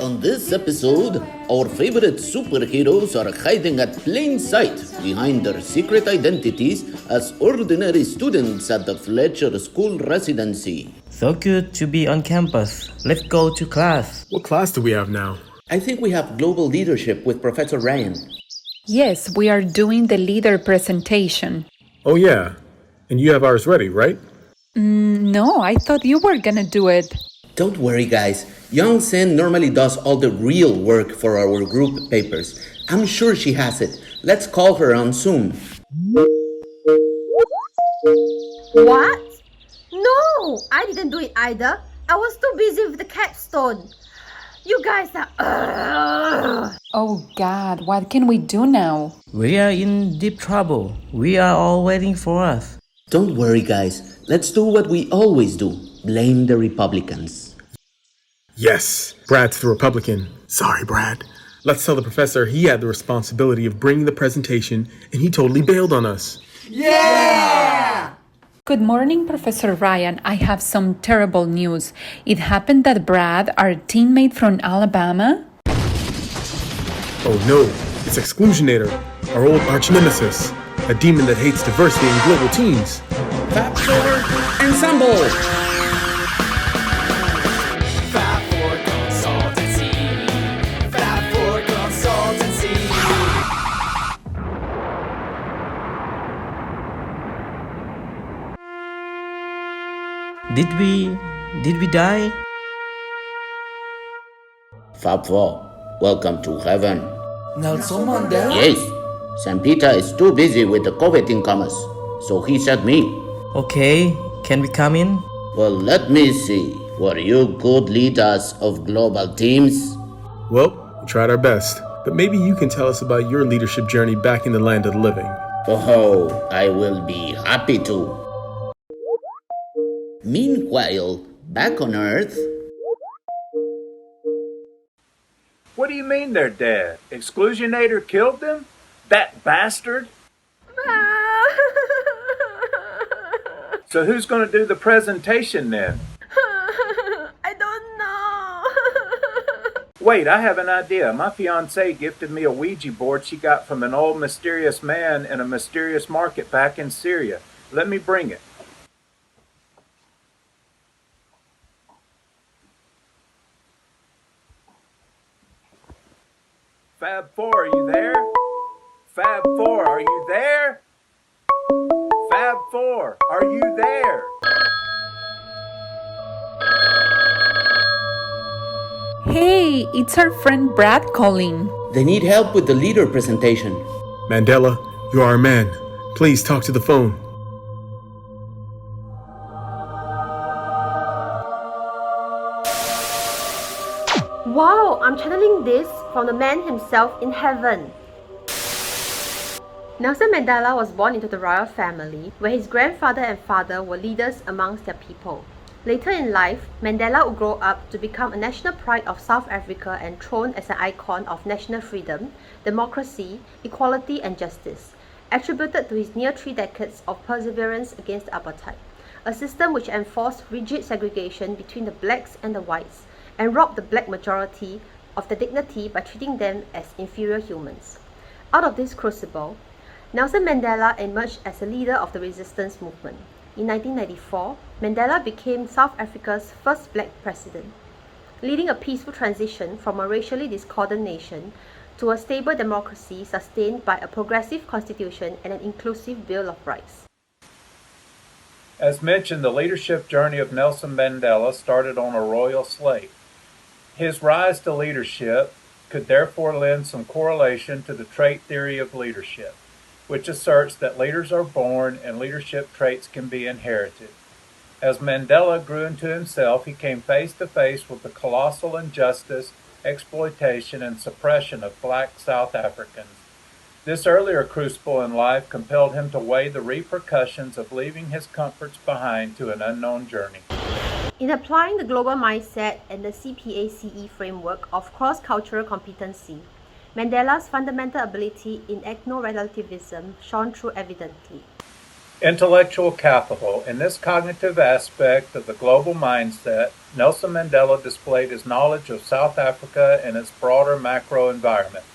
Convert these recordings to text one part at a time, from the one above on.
On this episode, our favorite superheroes are hiding at plain sight behind their secret identities as ordinary students at the Fletcher School residency. So good to be on campus. Let's go to class. What class do we have now? I think we have global leadership with Professor Ryan. Yes, we are doing the leader presentation. Oh yeah, and you have ours ready, right? No, I thought you were gonna do it. Don't worry, guys. Young Sen normally does all the real work for our group papers. I'm sure she has it. Let's call her on Zoom. What? No, I didn't do it either. I was too busy with the capstone. You guys are... Oh God, what can we do now? We are in deep trouble. We are all waiting for us. Don't worry, guys. Let's do what we always do. Blame the Republicans. Yes, Brad's the Republican. Sorry, Brad. Let's tell the professor he had the responsibility of bringing the presentation and he totally bailed on us. Yeah! Good morning, Professor Ryan. I have some terrible news. It happened that Brad, our teammate from Alabama... Oh no, it's Exclusionator, our old arch nemesis, a demon that hates diversity in global teams. FAB Ensemble! Did we die? FAB4, welcome to heaven. Nelson Mandela? Yes, St. Peter is too busy with the COVID incomers, so he sent me. Okay, can we come in? Well, let me see. Were you good leaders of global teams? Well, we tried our best, but maybe you can tell us about your leadership journey back in the land of the living. Oh, I will be happy to. Meanwhile, back on Earth... What do you mean they're dead? Exclusionator killed them? That bastard? So who's going to do the presentation then? I don't know. Wait, I have an idea. My fiancée gifted me a Ouija board she got from an old mysterious man in a mysterious market back in Syria. Let me bring it. FAB4, are you there? FAB4, are you there? FAB4, are you there? Hey, it's our friend Brad calling. They need help with the leader presentation. Mandela, you are our man. Please talk to the phone. Wow, I'm channeling this from the man himself in heaven. Nelson Mandela was born into the royal family, where his grandfather and father were leaders amongst their people. Later in life, Mandela would grow up to become a national pride of South Africa and throned as an icon of national freedom, democracy, equality and justice, attributed to his near 3 decades of perseverance against apartheid, a system which enforced rigid segregation between the blacks and the whites, and robbed the black majority of their dignity by treating them as inferior humans. Out of this crucible, Nelson Mandela emerged as a leader of the resistance movement. In 1994, Mandela became South Africa's first black president, leading a peaceful transition from a racially discordant nation to a stable democracy sustained by a progressive constitution and an inclusive Bill of Rights. As mentioned, the leadership journey of Nelson Mandela started on a royal slate. His rise to leadership could therefore lend some correlation to the trait theory of leadership, which asserts that leaders are born and leadership traits can be inherited. As Mandela grew into himself, he came face to face with the colossal injustice, exploitation, and suppression of black South Africans. This earlier crucible in life compelled him to weigh the repercussions of leaving his comforts behind to an unknown journey. In applying the global mindset and the CPACE framework of cross-cultural competency, Mandela's fundamental ability in ethno-relativism shone through evidently. Intellectual capital. In this cognitive aspect of the global mindset, Nelson Mandela displayed his knowledge of South Africa and its broader macro environment,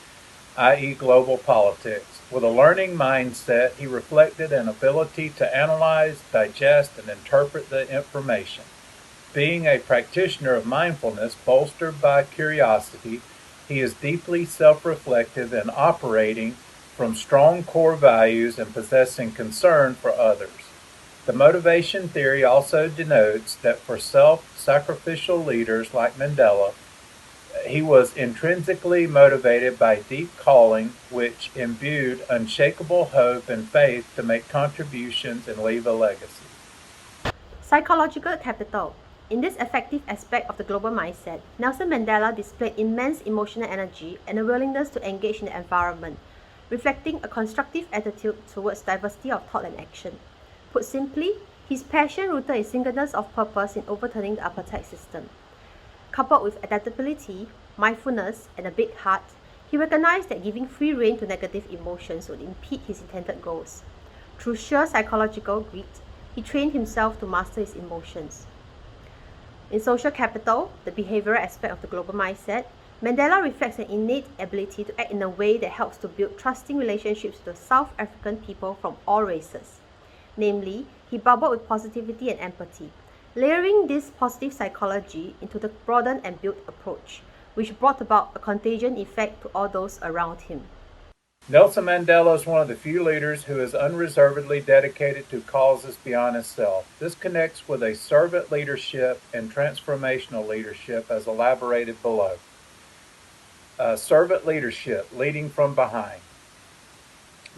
i.e. global politics. With a learning mindset, he reflected an ability to analyze, digest, and interpret the information. Being a practitioner of mindfulness bolstered by curiosity, he is deeply self-reflective and operating from strong core values and possessing concern for others. The motivation theory also denotes that for self-sacrificial leaders like Mandela, he was intrinsically motivated by deep calling, which imbued unshakable hope and faith to make contributions and leave a legacy. Psychological capital. In this effective aspect of the global mindset, Nelson Mandela displayed immense emotional energy and a willingness to engage in the environment, reflecting a constructive attitude towards diversity of thought and action. Put simply, his passion rooted in singleness of purpose in overturning the apartheid system. Coupled with adaptability, mindfulness, and a big heart, he recognized that giving free rein to negative emotions would impede his intended goals. Through sheer psychological grit, he trained himself to master his emotions. In social capital, the behavioral aspect of the global mindset, Mandela reflects an innate ability to act in a way that helps to build trusting relationships with the South African people from all races. Namely, he bubbled with positivity and empathy, layering this positive psychology into the broaden and build approach, which brought about a contagion effect to all those around him. Nelson Mandela is one of the few leaders who is unreservedly dedicated to causes beyond himself. This connects with a servant leadership and transformational leadership as elaborated below. Servant leadership, leading from behind.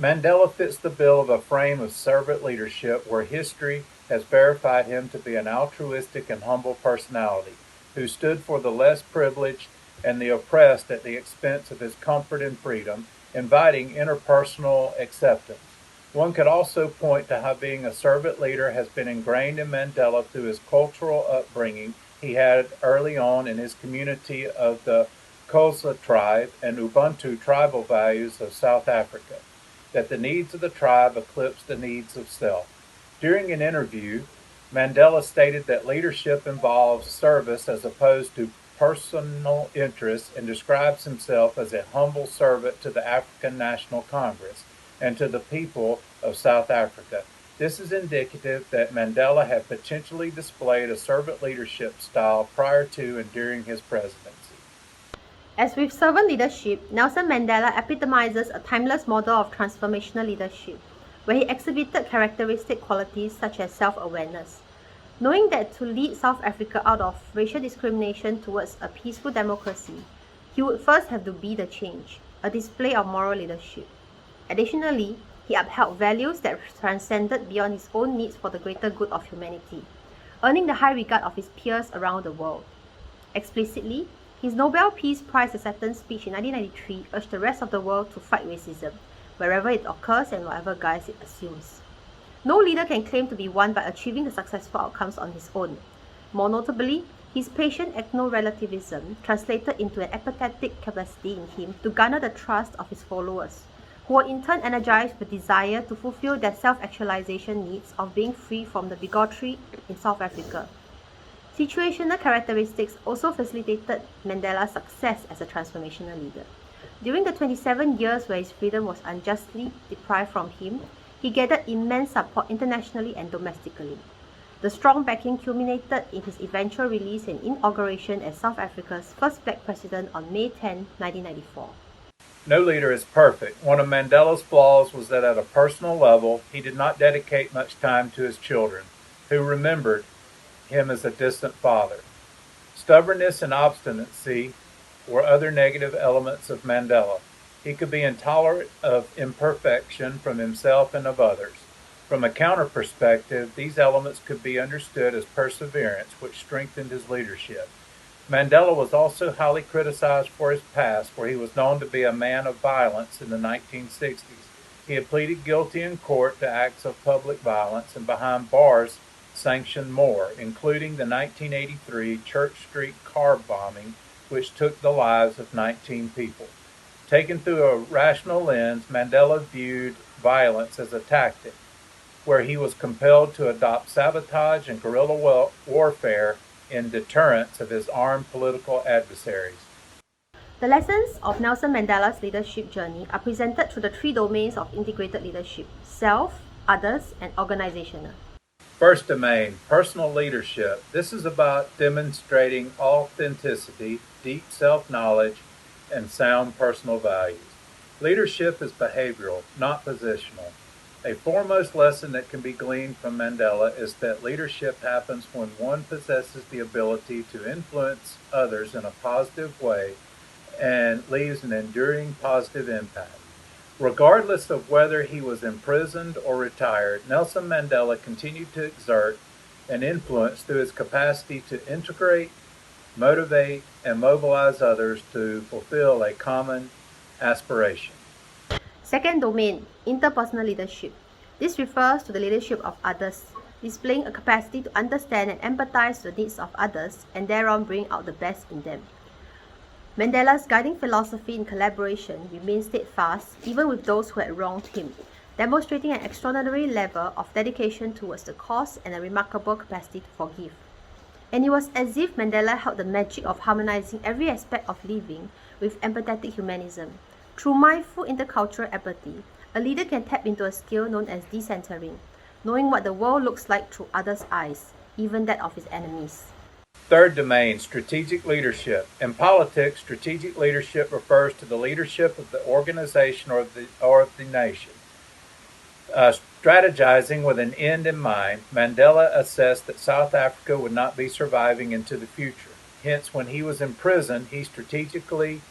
Mandela fits the bill of a frame of servant leadership where history has verified him to be an altruistic and humble personality who stood for the less privileged and the oppressed at the expense of his comfort and freedom, inviting interpersonal acceptance. One could also point to how being a servant leader has been ingrained in Mandela through his cultural upbringing he had early on in his community of the Xhosa tribe and Ubuntu tribal values of South Africa, that the needs of the tribe eclipse the needs of self. During an interview, Mandela stated that leadership involves service as opposed to personal interests and describes himself as a humble servant to the African National Congress and to the people of South Africa. This is indicative that Mandela had potentially displayed a servant leadership style prior to and during his presidency. As with servant leadership, Nelson Mandela epitomizes a timeless model of transformational leadership, where he exhibited characteristic qualities such as self-awareness. Knowing that to lead South Africa out of racial discrimination towards a peaceful democracy, he would first have to be the change, a display of moral leadership. Additionally, he upheld values that transcended beyond his own needs for the greater good of humanity, earning the high regard of his peers around the world. Explicitly, his Nobel Peace Prize acceptance speech in 1993 urged the rest of the world to fight racism, wherever it occurs and whatever guise it assumes. No leader can claim to be one by achieving the successful outcomes on his own. More notably, his patient ethno-relativism translated into an empathetic capacity in him to garner the trust of his followers, who were in turn energized with desire to fulfill their self-actualization needs of being free from the bigotry in South Africa. Situational characteristics also facilitated Mandela's success as a transformational leader. During the 27 years where his freedom was unjustly deprived from him, he gathered immense support internationally and domestically. The strong backing culminated in his eventual release and inauguration as South Africa's first black president on May 10, 1994. No leader is perfect. One of Mandela's flaws was that at a personal level, he did not dedicate much time to his children, who remembered him as a distant father. Stubbornness and obstinacy were other negative elements of Mandela. He could be intolerant of imperfection from himself and of others. From a counter perspective, these elements could be understood as perseverance, which strengthened his leadership. Mandela was also highly criticized for his past, where he was known to be a man of violence in the 1960s. He had pleaded guilty in court to acts of public violence and behind bars sanctioned more, including the 1983 Church Street car bombing, which took the lives of 19 people. Taken through a rational lens, Mandela viewed violence as a tactic. where he was compelled to adopt sabotage and guerrilla warfare in deterrence of his armed political adversaries. The lessons of Nelson Mandela's leadership journey are presented through the three domains of integrated leadership: self, others, and organizational. First domain, personal leadership. This is about demonstrating authenticity, deep self-knowledge, and sound personal values. Leadership is behavioral, not positional. A foremost lesson that can be gleaned from Mandela is that leadership happens when one possesses the ability to influence others in a positive way and leaves an enduring positive impact. Regardless of whether he was imprisoned or retired, Nelson Mandela continued to exert an influence through his capacity to integrate, motivate, and mobilize others to fulfill a common aspiration. Second domain, interpersonal leadership. This refers to the leadership of others, displaying a capacity to understand and empathize with the needs of others and thereon bring out the best in them. Mandela's guiding philosophy in collaboration remained steadfast even with those who had wronged him, demonstrating an extraordinary level of dedication towards the cause and a remarkable capacity to forgive. And it was as if Mandela held the magic of harmonizing every aspect of living with empathetic humanism. Through mindful intercultural empathy, a leader can tap into a skill known as decentering, knowing what the world looks like through others' eyes, even that of his enemies. Third domain, strategic leadership. In politics, strategic leadership refers to the leadership of the organization or of the nation. Strategizing with an end in mind, Mandela assessed that South Africa would not be surviving into the future. Hence, when he was in prison, he strategically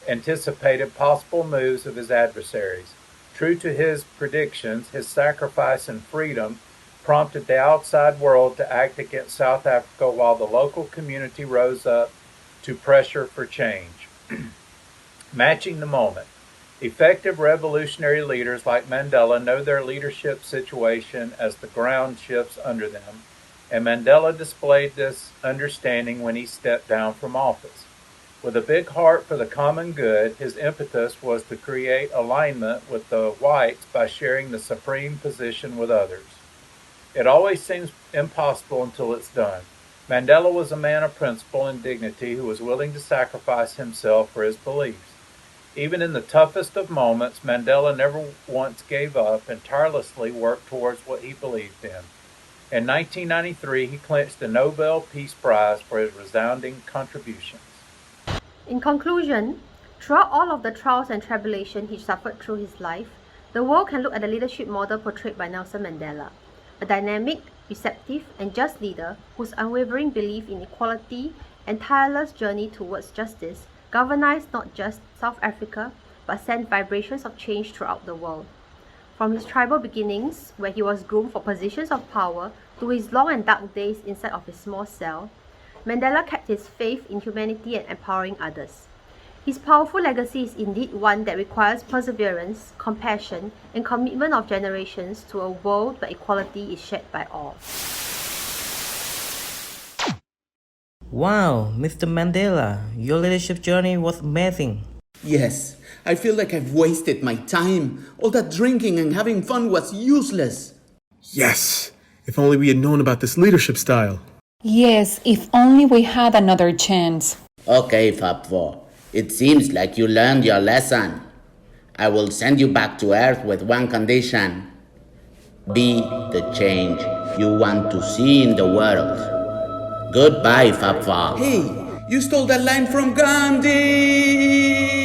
anticipated possible moves of his adversaries. True to his predictions, his sacrifice and freedom prompted the outside world to act against South Africa while the local community rose up to pressure for change. Matching the moment. Effective revolutionary leaders like Mandela know their leadership situation as the ground shifts under them, and Mandela displayed this understanding when he stepped down from office. With a big heart for the common good, his impetus was to create alignment with the whites by sharing the supreme position with others. It always seems impossible until it's done. Mandela was a man of principle and dignity who was willing to sacrifice himself for his beliefs. Even in the toughest of moments, Mandela never once gave up and tirelessly worked towards what he believed in. In 1993, he clinched the Nobel Peace Prize for his resounding contributions. In conclusion, throughout all of the trials and tribulations he suffered through his life, the world can look at the leadership model portrayed by Nelson Mandela, a dynamic, receptive, and just leader whose unwavering belief in equality and tireless journey towards justice galvanized not just South Africa, but sent vibrations of change throughout the world. From his tribal beginnings, where he was groomed for positions of power, to his long and dark days inside of his small cell, Mandela kept his faith in humanity and empowering others. His powerful legacy is indeed one that requires perseverance, compassion, and commitment of generations to a world where equality is shared by all. Wow, Mr. Mandela, your leadership journey was amazing. Yes, I feel like I've wasted my time. All that drinking and having fun was useless. Yes, if only we had known about this leadership style. Yes, if only we had another chance. Okay, FAB4. It seems like you learned your lesson. I will send you back to Earth with one condition. Be the change you want to see in the world. Goodbye, FAB4. Hey, you stole that line from Gandhi!